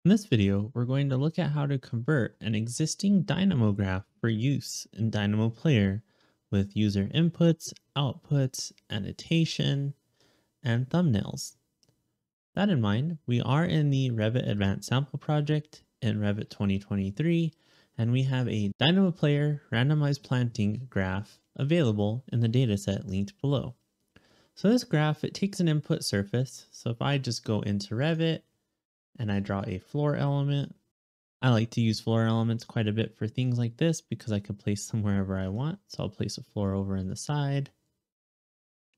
In this video, we're going to look at how to convert an existing Dynamo graph for use in Dynamo Player with user inputs, outputs, annotation, and thumbnails. That in mind, we are in the Revit Advanced Sample project in Revit 2023, and we have a Dynamo Player randomized planting graph available in the dataset linked below. So this graph, it takes an input surface. So if I just go into Revit and I draw a floor element, I like to use floor elements quite a bit for things like this because I can place them wherever I want. So I'll place a floor over in the side.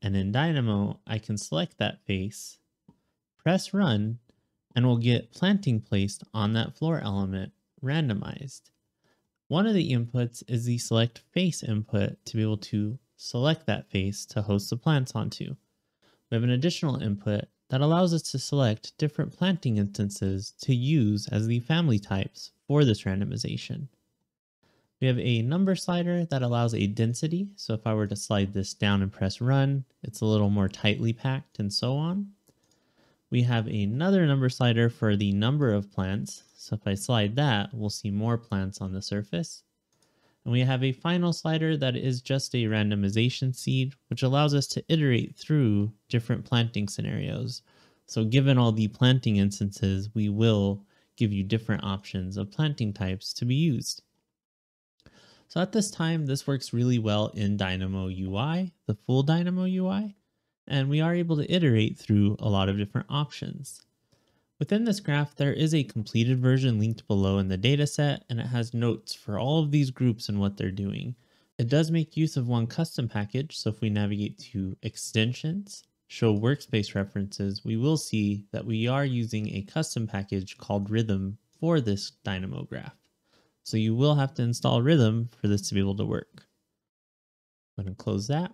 And in Dynamo, I can select that face, press run, and we'll get planting placed on that floor element randomized. One of the inputs is the select face input to be able to select that face to host the plants onto. We have an additional input that allows us to select different planting instances to use as the family types for this randomization. We have a number slider that allows a density. So if I were to slide this down and press run, it's a little more tightly packed and so on. We have another number slider for the number of plants. So if I slide that, we'll see more plants on the surface. And we have a final slider that is just a randomization seed, which allows us to iterate through different planting scenarios. So given all the planting instances, we will give you different options of planting types to be used. So at this time, this works really well in Dynamo UI, the full Dynamo UI, and we are able to iterate through a lot of different options. Within this graph, there is a completed version linked below in the dataset, and it has notes for all of these groups and what they're doing. It does make use of one custom package, so if we navigate to extensions, show workspace references, we will see that we are using a custom package called Rhythm for this Dynamo graph. So you will have to install Rhythm for this to be able to work. I'm going to close that,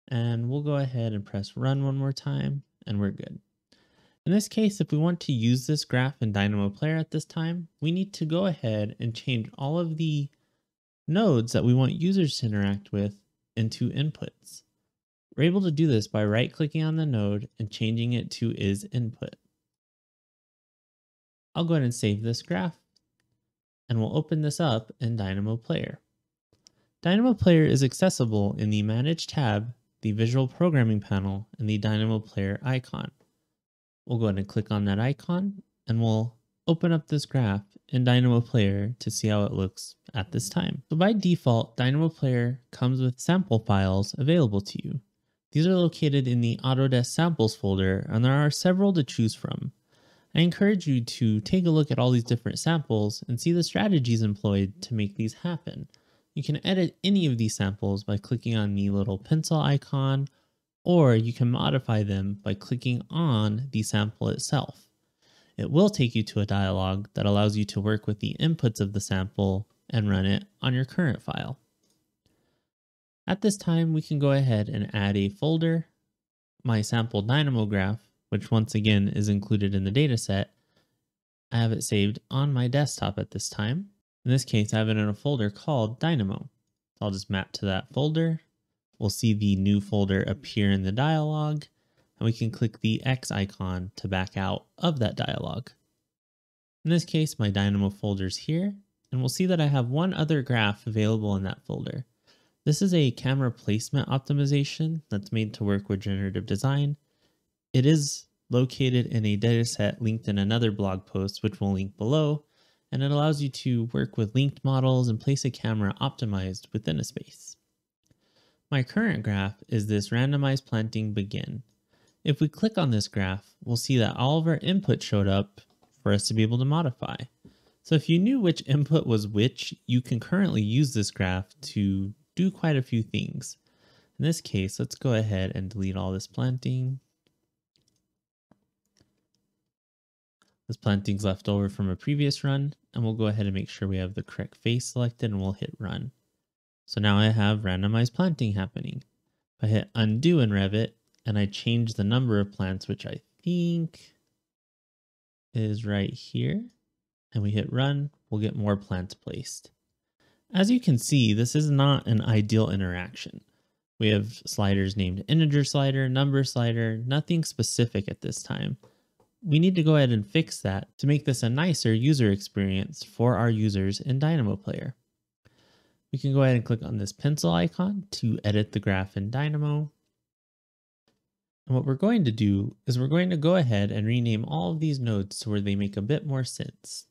and we'll go ahead and press run one more time, and we're good. In this case, if we want to use this graph in Dynamo Player at this time, we need to go ahead and change all of the nodes that we want users to interact with into inputs. We're able to do this by right-clicking on the node and changing it to is input. I'll go ahead and save this graph, and we'll open this up in Dynamo Player. Dynamo Player is accessible in the Manage tab, the Visual Programming panel, and the Dynamo Player icon. We'll go ahead and click on that icon, and we'll open up this graph in Dynamo Player to see how it looks at this time. So by default, Dynamo Player comes with sample files available to you. These are located in the Autodesk Samples folder, and there are several to choose from. I encourage you to take a look at all these different samples and see the strategies employed to make these happen. You can edit any of these samples by clicking on the little pencil icon, or you can modify them by clicking on the sample itself. It will take you to a dialog that allows you to work with the inputs of the sample and run it on your current file. At this time, we can go ahead and add a folder, my sample Dynamo graph, which once again is included in the dataset. I have it saved on my desktop at this time. In this case, I have it in a folder called Dynamo. So I'll just map to that folder. We'll see the new folder appear in the dialog, and we can click the X icon to back out of that dialog. In this case, my Dynamo folder is here, and we'll see that I have one other graph available in that folder. This is a camera placement optimization that's made to work with generative design. It is located in a dataset linked in another blog post, which we'll link below, and it allows you to work with linked models and place a camera optimized within a space. My current graph is this randomized planting begin. If we click on this graph, we'll see that all of our input showed up for us to be able to modify. So if you knew which input was which, you can currently use this graph to do quite a few things. In this case, let's go ahead and delete all this planting. This planting's left over from a previous run, and we'll go ahead and make sure we have the correct face selected, and we'll hit run. So now I have randomized planting happening. If I hit undo in Revit and I change the number of plants, which I think is right here, and we hit run, we'll get more plants placed. As you can see, this is not an ideal interaction. We have sliders named integer slider, number slider, nothing specific at this time. we need to go ahead and fix that to make this a nicer user experience for our users in Dynamo Player. We can go ahead and click on this pencil icon to edit the graph in Dynamo. And what we're going to do is we're going to go ahead and rename all of these nodes to where they make a bit more sense.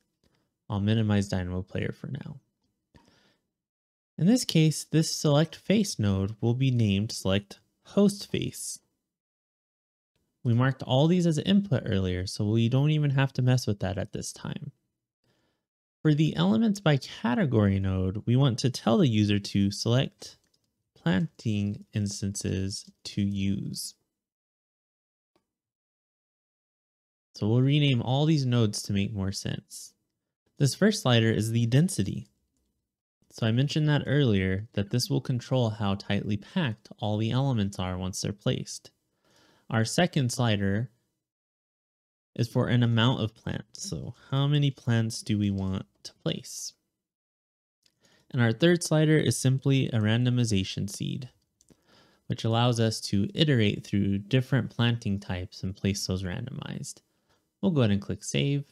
I'll minimize Dynamo Player for now. In this case, this select face node will be named select host face. We marked all these as input earlier, so we don't even have to mess with that at this time. For the elements by category node, we want to tell the user to select planting instances to use. So we'll rename all these nodes to make more sense. This first slider is the density. So I mentioned that earlier, that this will control how tightly packed all the elements are once they're placed. Our second slider is for an amount of plants. So how many plants do we want to place? And our third slider is simply a randomization seed, which allows us to iterate through different planting types and place those randomized. We'll go ahead and click save.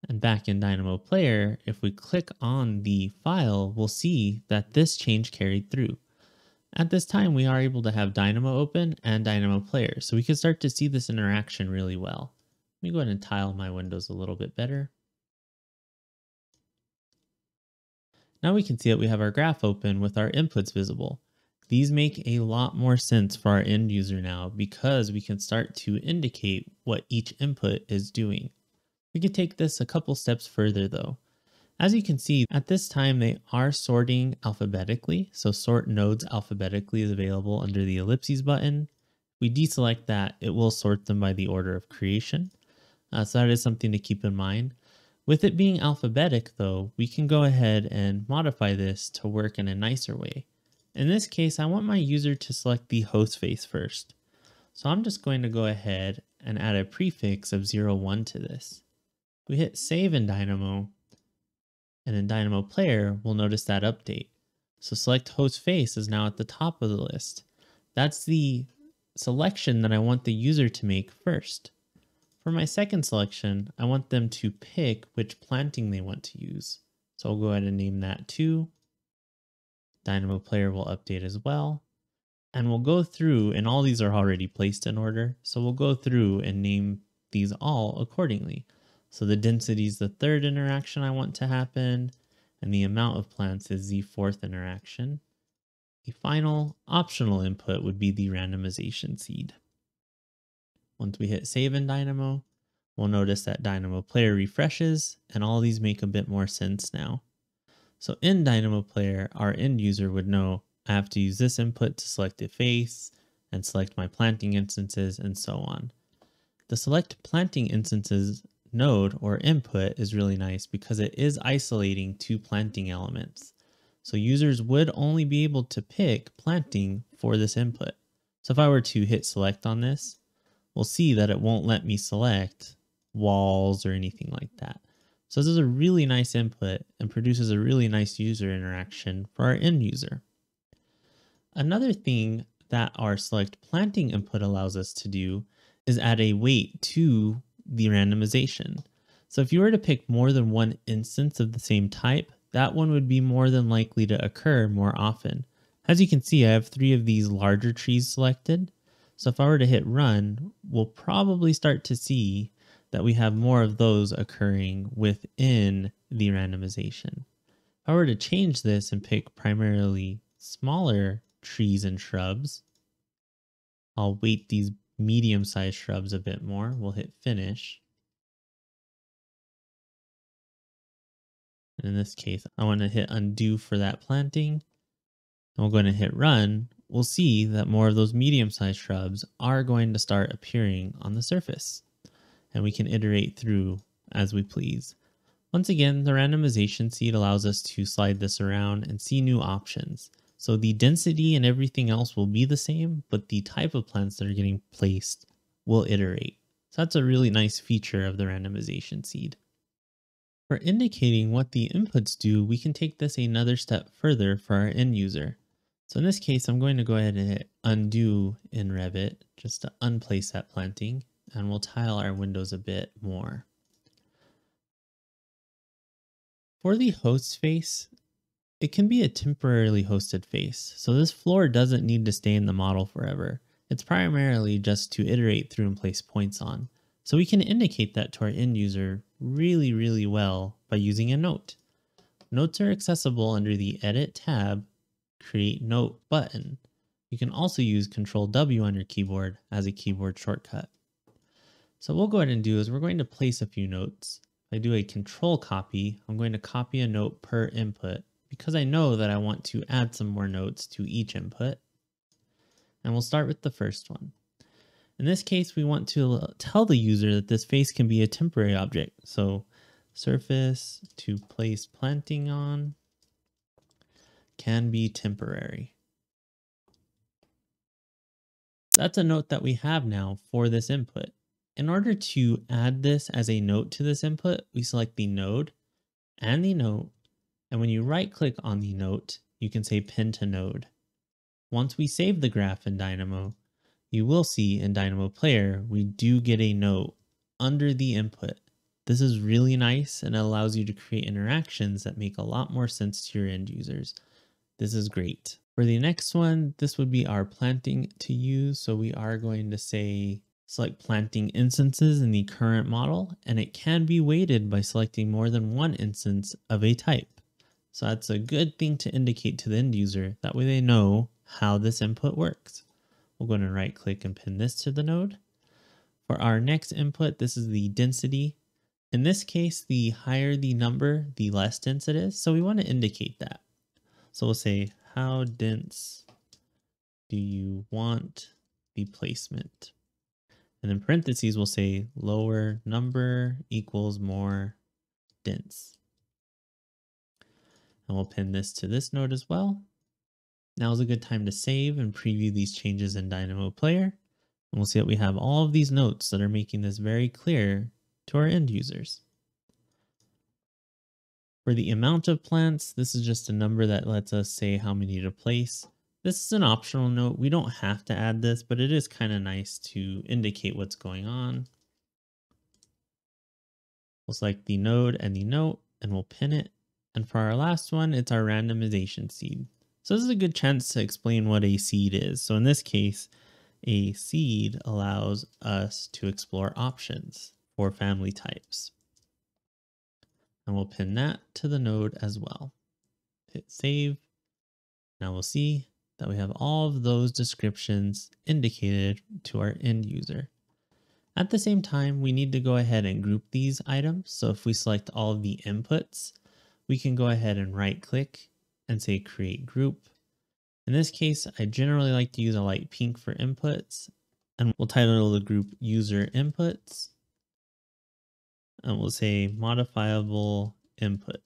And back in Dynamo Player, if we click on the file, we'll see that this change carried through. At this time, we are able to have Dynamo open and Dynamo Player, so we can start to see this interaction really well. Let me go ahead and tile my windows a little bit better. Now we can see that we have our graph open with our inputs visible. These make a lot more sense for our end user now because we can start to indicate what each input is doing. We can take this a couple steps further though. As you can see, at this time they are sorting alphabetically, so sort nodes alphabetically is available under the ellipses button. If we deselect that, it will sort them by the order of creation. So that is something to keep in mind. With it being alphabetic though, we can go ahead and modify this to work in a nicer way. In this case, I want my user to select the host face first. So I'm just going to go ahead and add a prefix of 01 to this. We hit save in Dynamo, and in Dynamo Player, we'll notice that update. So select host face is now at the top of the list. That's the selection that I want the user to make first. For my second selection, I want them to pick which planting they want to use. So I'll go ahead and name that too. Dynamo Player will update as well. And we'll go through, and all these are already placed in order. So we'll go through and name these all accordingly. So the density is the third interaction I want to happen, and the amount of plants is the fourth interaction. The final optional input would be the randomization seed. Once we hit save in Dynamo, we'll notice that Dynamo Player refreshes, and all these make a bit more sense now. So in Dynamo Player, our end user would know I have to use this input to select a face, and select my planting instances, and so on. The select planting instances node or input is really nice because it is isolating two planting elements. So users would only be able to pick planting for this input. So if I were to hit select on this, we'll see that it won't let me select walls or anything like that. So this is a really nice input and produces a really nice user interaction for our end user. Another thing that our select planting input allows us to do is add a weight to the randomization. So if you were to pick more than one instance of the same type, that one would be more than likely to occur more often. As you can see, I have 3 of these larger trees selected. So if I were to hit run, we'll probably start to see that we have more of those occurring within the randomization. If I were to change this and pick primarily smaller trees and shrubs, I'll weight these medium-sized shrubs a bit more. We'll hit finish. And in this case, I want to hit undo for that planting. And we're going to hit run. We'll see that more of those medium-sized shrubs are going to start appearing on the surface. And we can iterate through as we please. Once again, the randomization seed allows us to slide this around and see new options. So the density and everything else will be the same, but the type of plants that are getting placed will iterate. So that's a really nice feature of the randomization seed. For indicating what the inputs do, we can take this another step further for our end user. So in this case, I'm going to go ahead and hit undo in Revit just to unplace that planting. and we'll tile our windows a bit more. For the host face, it can be a temporarily hosted face, so this floor doesn't need to stay in the model forever. It's primarily just to iterate through and place points on. So we can indicate that to our end user really well by using a note. Notes are accessible under the Edit tab, Create Note button. You can also use Control W on your keyboard as a keyboard shortcut. So what we'll go ahead and do is we're going to place a few notes. If I do a control copy, I'm going to copy a note per input because I know that I want to add some more notes to each input. And we'll start with the first one. In this case, we want to tell the user that this face can be a temporary object. So surface to place planting on can be temporary. That's a note that we have now for this input. In order to add this as a note to this input, we select the node and the note. And when you right click on the note, you can say pin to node. Once we save the graph in Dynamo, you will see in Dynamo Player, we do get a note under the input. This is really nice and it allows you to create interactions that make a lot more sense to your end users. This is great. For the next one, this would be our planting to use. So we are going to say select planting instances in the current model, and it can be weighted by selecting more than one instance of a type. So that's a good thing to indicate to the end user. That way they know how this input works. We'll go ahead and right click and pin this to the node. For our next input, this is the density. In this case, the higher the number, the less dense it is. So we want to indicate that. So we'll say, how dense do you want the placement? And in parentheses, we'll say lower number equals more dense. And we'll pin this to this node as well. Now is a good time to save and preview these changes in Dynamo Player. And we'll see that we have all of these notes that are making this very clear to our end users. For the amount of plants, this is just a number that lets us say how many to place. This is an optional note. We don't have to add this, but it is kind of nice to indicate what's going on. We'll select the node and the note, and we'll pin it. And for our last one, it's our randomization seed. So this is a good chance to explain what a seed is. So in this case, a seed allows us to explore options for family types. And we'll pin that to the node as well. Hit save. Now we'll see that we have all of those descriptions indicated to our end user. At the same time, we need to go ahead and group these items. So if we select all of the inputs, we can go ahead and right click and say create group. In this case, I generally like to use a light pink for inputs, and we'll title the group user inputs. And we'll say modifiable inputs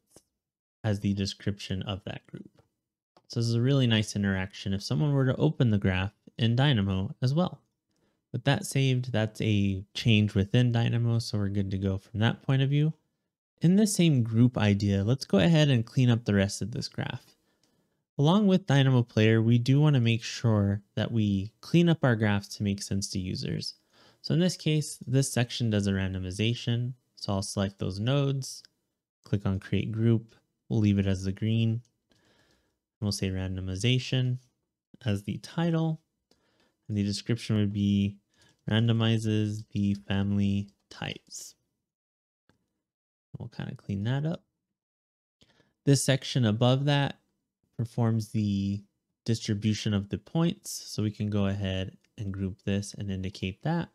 as the description of that group. So this is a really nice interaction if someone were to open the graph in Dynamo as well. With that saved, that's a change within Dynamo, so we're good to go from that point of view. In the same group idea, let's go ahead and clean up the rest of this graph. Along with Dynamo Player, we do want to make sure that we clean up our graphs to make sense to users. So in this case, this section does a randomization. So I'll select those nodes, click on create group. We'll leave it as the green. And we'll say randomization as the title. And the description would be randomizes the family types. We'll kind of clean that up. This section above that performs the distribution of the points. So we can go ahead and group this and indicate that.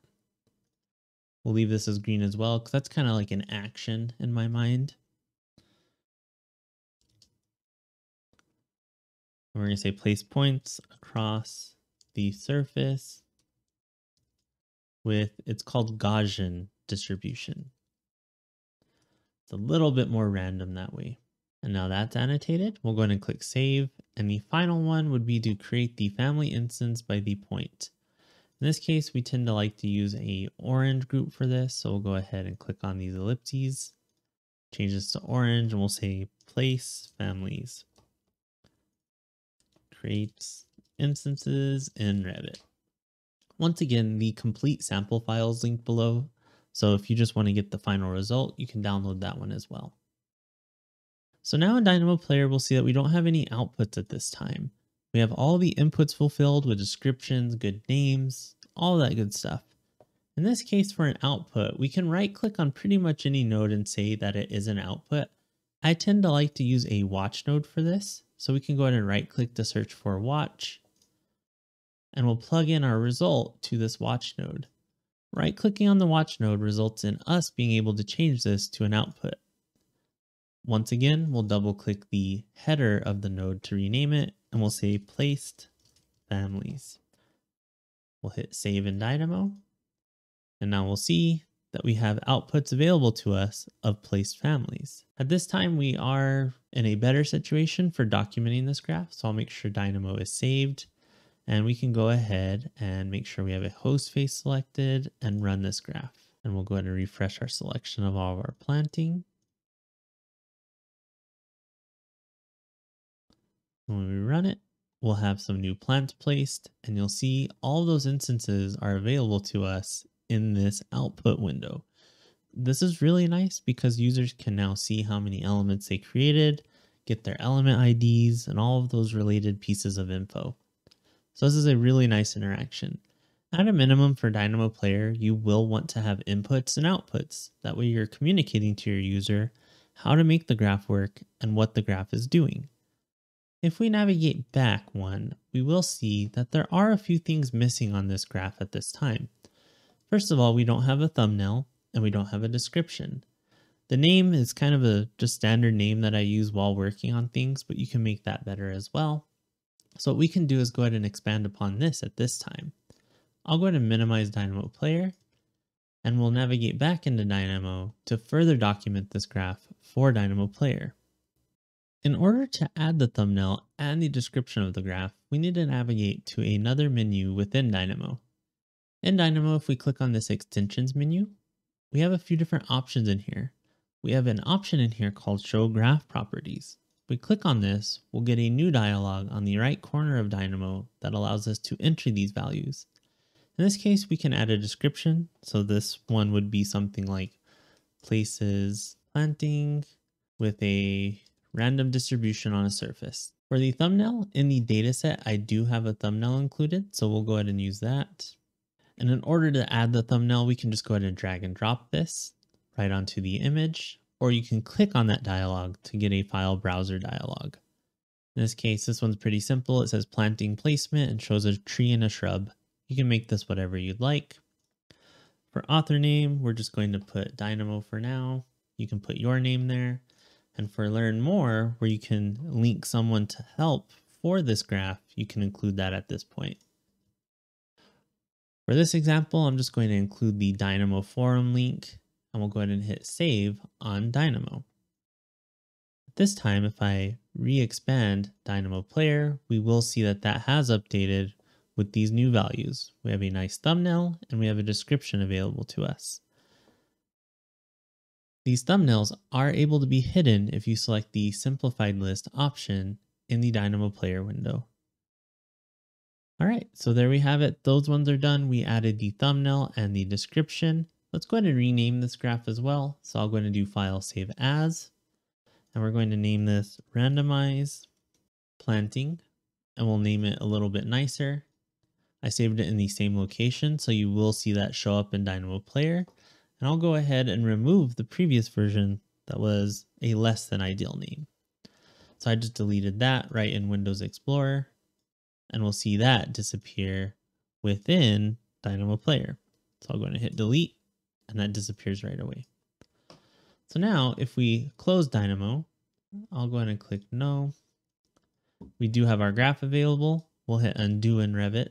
We'll leave this as green as well, because that's kind of like an action in my mind. And we're going to say place points across the surface with, it's called Gaussian distribution. It's a little bit more random that way. And now that's annotated. We'll go ahead and click save. And the final one would be to create the family instance by the point. In this case, we tend to like to use a orange group for this. So we'll go ahead and click on these ellipses, change this to orange, and we'll say place families. Create instances in Revit. Once again, the complete sample file is linked below. So if you just want to get the final result, you can download that one as well. So now in Dynamo Player, we'll see that we don't have any outputs at this time. We have all the inputs fulfilled with descriptions, good names, all that good stuff. In this case, for an output, we can right click on pretty much any node and say that it is an output. I tend to like to use a watch node for this. So we can go ahead and right click to search for watch, and we'll plug in our result to this watch node. Right clicking on the watch node results in us being able to change this to an output. Once again, we'll double click the header of the node to rename it, and we'll say placed families. We'll hit save in Dynamo, and now we'll see that we have outputs available to us of placed families. At this time, we are in a better situation for documenting this graph, so I'll make sure Dynamo is saved, and we can go ahead and make sure we have a host face selected and run this graph. And we'll go ahead and refresh our selection of all of our planting. When we run it, we'll have some new plants placed, and you'll see all those instances are available to us in this output window. This is really nice because users can now see how many elements they created, get their element IDs, and all of those related pieces of info. So this is a really nice interaction. At a minimum for Dynamo Player, you will want to have inputs and outputs. That way you're communicating to your user how to make the graph work and what the graph is doing. If we navigate back one, we will see that there are a few things missing on this graph at this time. First of all, we don't have a thumbnail and we don't have a description. The name is kind of a just standard name that I use while working on things, but you can make that better as well. So what we can do is go ahead and expand upon this at this time. I'll go ahead and minimize Dynamo Player, and we'll navigate back into Dynamo to further document this graph for Dynamo Player. In order to add the thumbnail and the description of the graph, we need to navigate to another menu within Dynamo. In Dynamo, if we click on this extensions menu, we have a few different options in here. We have an option in here called Show Graph Properties. If we click on this, we'll get a new dialog on the right corner of Dynamo that allows us to enter these values. In this case, we can add a description. So this one would be something like places planting with a random distribution on a surface. For the thumbnail, in the dataset, I do have a thumbnail included, so we'll go ahead and use that. And in order to add the thumbnail, we can just go ahead and drag and drop this right onto the image, or you can click on that dialog to get a file browser dialog. In this case, this one's pretty simple. It says planting placement and shows a tree and a shrub. You can make this whatever you'd like. For author name, we're just going to put Dynamo for now. You can put your name there. And for learn more, where you can link someone to help for this graph, you can include that at this point. For this example, I'm just going to include the Dynamo forum link, and we'll go ahead and hit save on Dynamo. This time, if I re-expand Dynamo Player, we will see that that has updated with these new values. We have a nice thumbnail and we have a description available to us. These thumbnails are able to be hidden if you select the simplified list option in the Dynamo Player window. All right, so there we have it. Those ones are done. We added the thumbnail and the description. Let's go ahead and rename this graph as well. So I'll go ahead and do File Save As, and we're going to name this Randomize Planting, and we'll name it a little bit nicer. I saved it in the same location, so you will see that show up in Dynamo Player. And I'll go ahead and remove the previous version that was a less than ideal name. So I just deleted that right in Windows Explorer, and we'll see that disappear within Dynamo Player. So I'll go ahead and hit delete, and that disappears right away. So now if we close Dynamo, I'll go ahead and click no. We do have our graph available. We'll hit undo in Revit.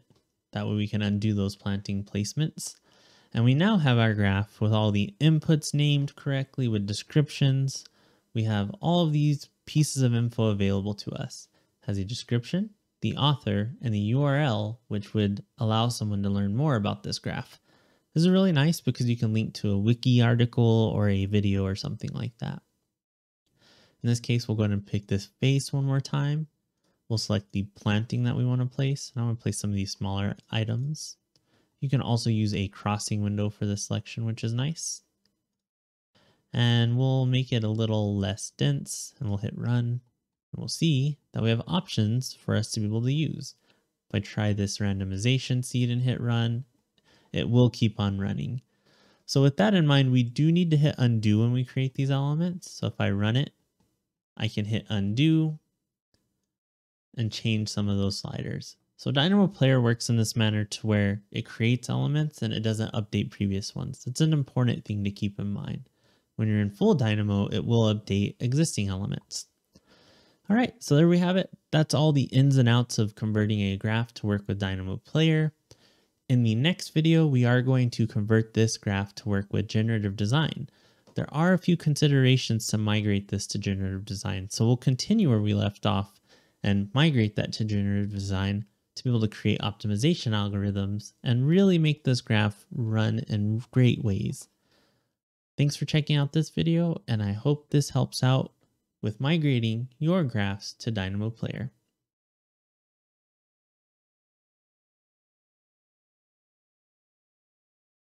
That way we can undo those planting placements. And we now have our graph with all the inputs named correctly with descriptions. We have all of these pieces of info available to us. It has a description, the author, and the URL, which would allow someone to learn more about this graph. This is really nice because you can link to a wiki article or a video or something like that. In this case, we'll go ahead and pick this face one more time. We'll select the planting that we want to place, and I want to place some of these smaller items. You can also use a crossing window for this selection, which is nice. And we'll make it a little less dense and we'll hit run. And we'll see that we have options for us to be able to use. If I try this randomization seed and hit run, it will keep on running. So with that in mind, we do need to hit undo when we create these elements. So if I run it, I can hit undo and change some of those sliders. So Dynamo Player works in this manner to where it creates elements and it doesn't update previous ones. It's an important thing to keep in mind. When you're in full Dynamo, it will update existing elements. All right, so there we have it. That's all the ins and outs of converting a graph to work with Dynamo Player. In the next video, we are going to convert this graph to work with generative design. There are a few considerations to migrate this to generative design, so we'll continue where we left off and migrate that to generative design to be able to create optimization algorithms and really make this graph run in great ways. Thanks for checking out this video, and I hope this helps out with migrating your graphs to Dynamo Player.